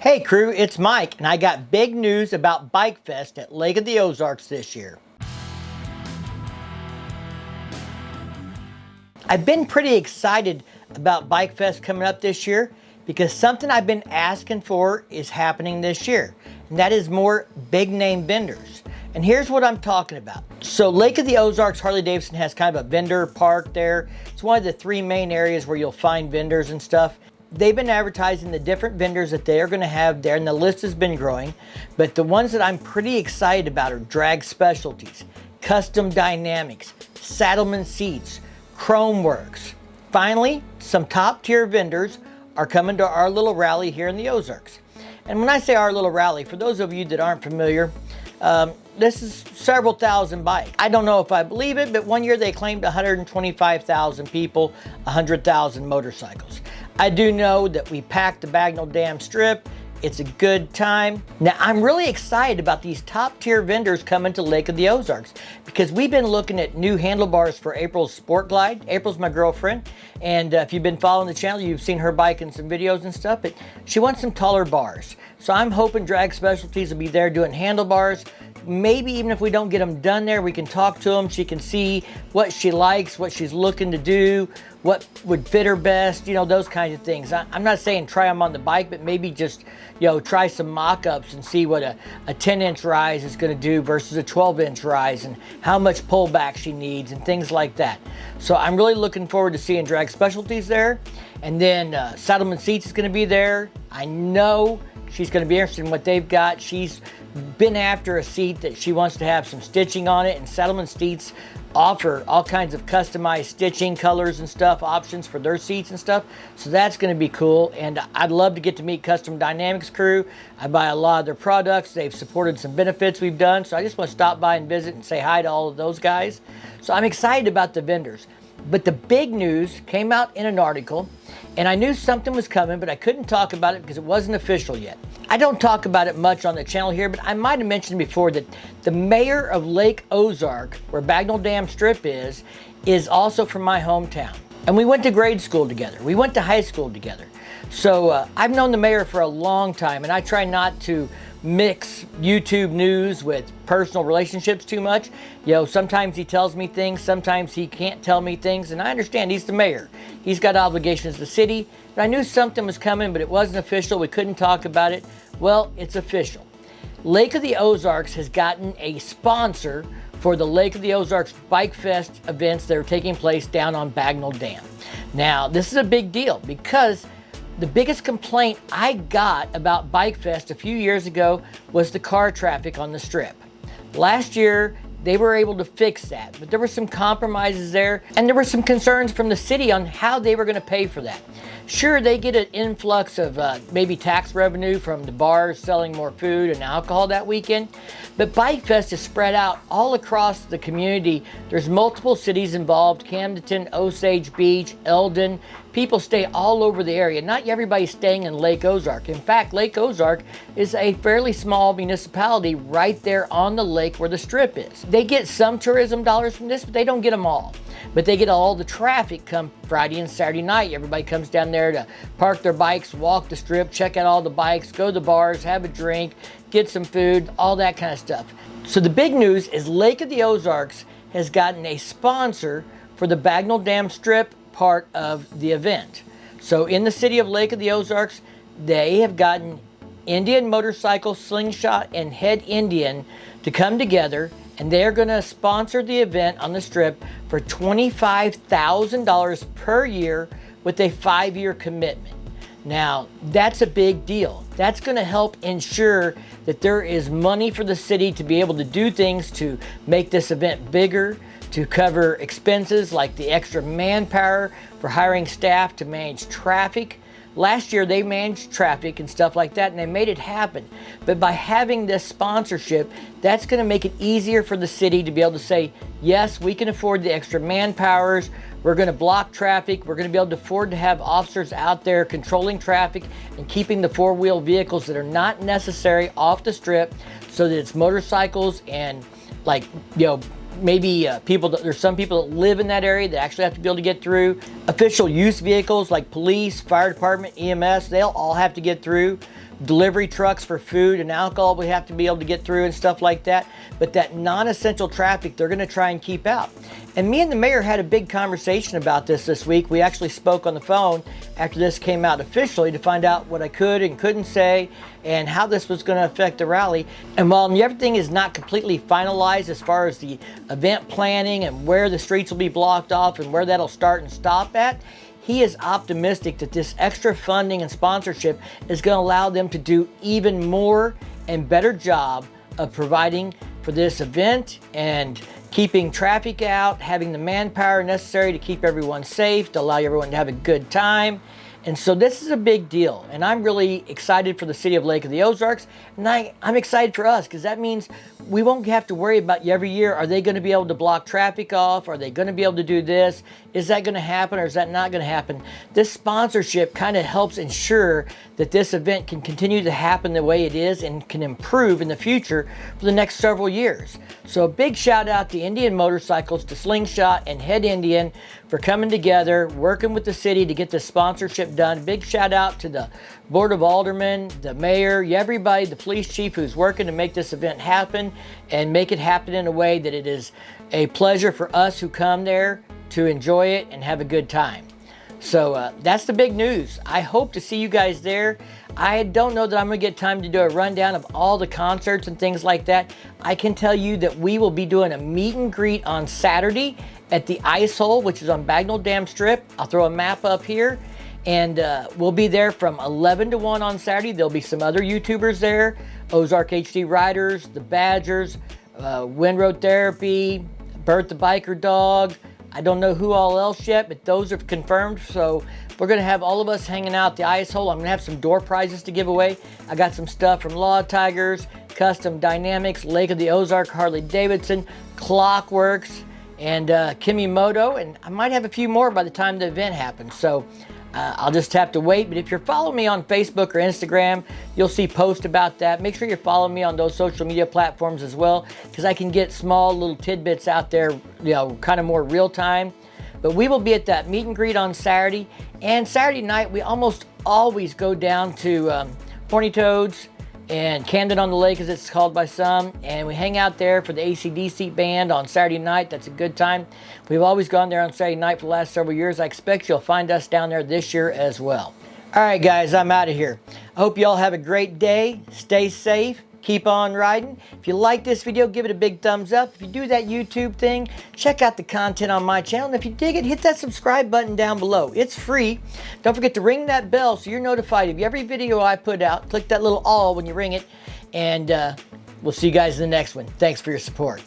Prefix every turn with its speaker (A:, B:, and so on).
A: Hey crew, it's Mike, and I got big news about BIKEFEST at Lake of the Ozarks this year. I've been pretty excited about BIKEFEST coming up this year because something I've been asking for is happening this year, and that is more big name vendors. And here's what I'm talking about. So Lake of the Ozarks Harley-Davidson has kind of a vendor park there. It's one of the three main areas where you'll find vendors and stuff. They've been advertising the different vendors that they are going to have there, and the list has been growing. But the ones that I'm pretty excited about are Drag Specialties, Custom Dynamics, Saddleman Seats, Chrome Works. Finally, some top tier vendors are coming to our little rally here in the Ozarks. And when I say our little rally, for those of you that aren't familiar, this is several thousand bikes. I don't know if I believe it, but one year they claimed 125,000 people, 100,000 motorcycles. I do know that we packed the Bagnell Dam Strip. It's a good time. Now, I'm really excited about these top tier vendors coming to Lake of the Ozarks because we've been looking at new handlebars for April's Sport Glide. April's my girlfriend, and if you've been following the channel, you've seen her bike in some videos and stuff, but she wants some taller bars. So I'm hoping Drag Specialties will be there doing handlebars. Maybe even if we don't get them done there, we can talk to them. She can see what she likes, what she's looking to do, what would fit her best, you know, those kinds of things. I'm not saying try them on the bike, but maybe just, you know, try some mock-ups and see what a 10-inch rise is going to do versus a 12-inch rise and how much pullback she needs and things like that. So I'm really looking forward to seeing Drag Specialties there. And then Saddleman Seats is going to be there. I know she's going to be interested in what they've got. She's been after a seat that she wants to have some stitching on it, and Saddleman Seats offer all kinds of customized stitching, colors and stuff, options for their seats and stuff. So that's going to be cool, and I'd love to get to meet Custom Dynamics crew. I buy a lot of their products. They've supported some benefits we've done, so I just want to stop by and visit and say hi to all of those guys. So I'm excited about the vendors. But the big news came out in an article, and I knew something was coming, but I couldn't talk about it because it wasn't official yet. I don't talk about it much on the channel here, but I might have mentioned before that the mayor of Lake Ozark, where Bagnell Dam Strip is also from my hometown. And we went to grade school together. We went to high school together. So I've known the mayor for a long time, and I try not to mix YouTube news with personal relationships too much. You know, sometimes he tells me things, sometimes he can't tell me things, and I understand he's the mayor. He's got obligations to the city, but I knew something was coming, but it wasn't official. We couldn't talk about it. Well, it's official. Lake of the Ozarks has gotten a sponsor for the Lake of the Ozarks BIKEFEST events that are taking place down on Bagnell Dam. Now, this is a big deal because the biggest complaint I got about BIKEFEST a few years ago was the car traffic on the strip. Last year, they were able to fix that, but there were some compromises there, and there were some concerns from the city on how they were going to pay for that. Sure, they get an influx of maybe tax revenue from the bars selling more food and alcohol that weekend, but BIKEFEST is spread out all across the community. There's multiple cities involved: Camden, Osage Beach, Eldon. People stay all over the area. Not everybody's staying in Lake Ozark. In fact, Lake Ozark is a fairly small municipality right there on the lake where the strip is. They get some tourism dollars from this, but they don't get them all. But they get all the traffic come Friday and Saturday night. Everybody comes down there to park their bikes, walk the strip, check out all the bikes, go to the bars, have a drink, get some food, all that kind of stuff. So the big news is Lake of the Ozarks has gotten a sponsor for the Bagnell Dam Strip part of the event. So in the city of Lake of the Ozarks, they have gotten Indian Motorcycle, Slingshot, and Head Indian to come together, and they're going to sponsor the event on the strip for $25,000 per year with a 5-year commitment. Now, that's a big deal. That's going to help ensure that there is money for the city to be able to do things to make this event bigger, to cover expenses like the extra manpower for hiring staff to manage traffic. Last year they managed traffic and stuff like that, and they made it happen. But by having this sponsorship, that's going to make it easier for the city to be able to say, yes, we can afford the extra manpowers. We're going to block traffic. We're going to be able to afford to have officers out there controlling traffic and keeping the four-wheel vehicles that are not necessary off the strip, so that it's motorcycles and, like, you know, maybe there's some people that live in that area that actually have to be able to get through. Official use vehicles like police, fire department, EMS, they'll all have to get through. delivery trucks for food and alcohol we have to be able to get through and stuff like that. But that non-essential traffic, they're going to try and keep out. And me and the mayor had a big conversation about this week. We actually spoke on the phone after this came out officially to find out what I could and couldn't say and how this was going to affect the rally. And while everything is not completely finalized as far as the event planning and where the streets will be blocked off and where that'll start and stop at, he is optimistic that this extra funding and sponsorship is going to allow them to do even more and better job of providing for this event and keeping traffic out, having the manpower necessary to keep everyone safe, to allow everyone to have a good time. And so this is a big deal, and I'm really excited for the city of Lake of the Ozarks, and I'm excited for us because that means we won't have to worry about every year, are they going to be able to block traffic off? Are they going to be able to do this? Is that going to happen or is that not going to happen? This sponsorship kind of helps ensure that this event can continue to happen the way it is and can improve in the future for the next several years. So a big shout out to Indian Motorcycles, to Slingshot and Head Indian for coming together, working with the city to get this sponsorship done. Big shout out to the Board of Aldermen, the mayor, everybody, the police chief who's working to make this event happen and make it happen in a way that it is a pleasure for us who come there to enjoy it and have a good time. So that's the big news. I hope to see you guys there. I don't know that I'm going to get time to do a rundown of all the concerts and things like that. I can tell you that we will be doing a meet and greet on Saturday at the Ice Hole, which is on Bagnell Dam Strip. I'll throw a map up here. And we'll be there from 11 to 1 on Saturday. There'll be some other YouTubers there. Ozark HD Riders, the Badgers, Windroad Therapy, Bert the Biker Dog. I don't know who all else yet, but those are confirmed. So we're going to have all of us hanging out at the Ice Hole. I'm going to have some door prizes to give away. I got some stuff from Law Tigers, Custom Dynamics, Lake of the Ozark, Harley-Davidson, Clockworks, and Kimimoto. And I might have a few more by the time the event happens. So I'll just have to wait. But if you're following me on Facebook or Instagram, you'll see posts about that. Make sure you're following me on those social media platforms as well, because I can get small little tidbits out there, you know, kind of more real time. But we will be at that meet and greet on Saturday. And Saturday night, we almost always go down to Horny Toads and Camden on the Lake, as it's called by some, and we hang out there for the AC/DC band on Saturday night. That's a good time. We've always gone there on Saturday night for the last several years. I expect you'll find us down there this year as well. All right, guys, I'm out of here. I hope you all have a great day. Stay safe. Keep on riding. If you like this video, give it a big thumbs up. If you do that YouTube thing, check out the content on my channel. And if you dig it, hit that subscribe button down below. It's free. Don't forget to ring that bell so you're notified of every video I put out. Click that little all when you ring it. And we'll see you guys in the next one. Thanks for your support.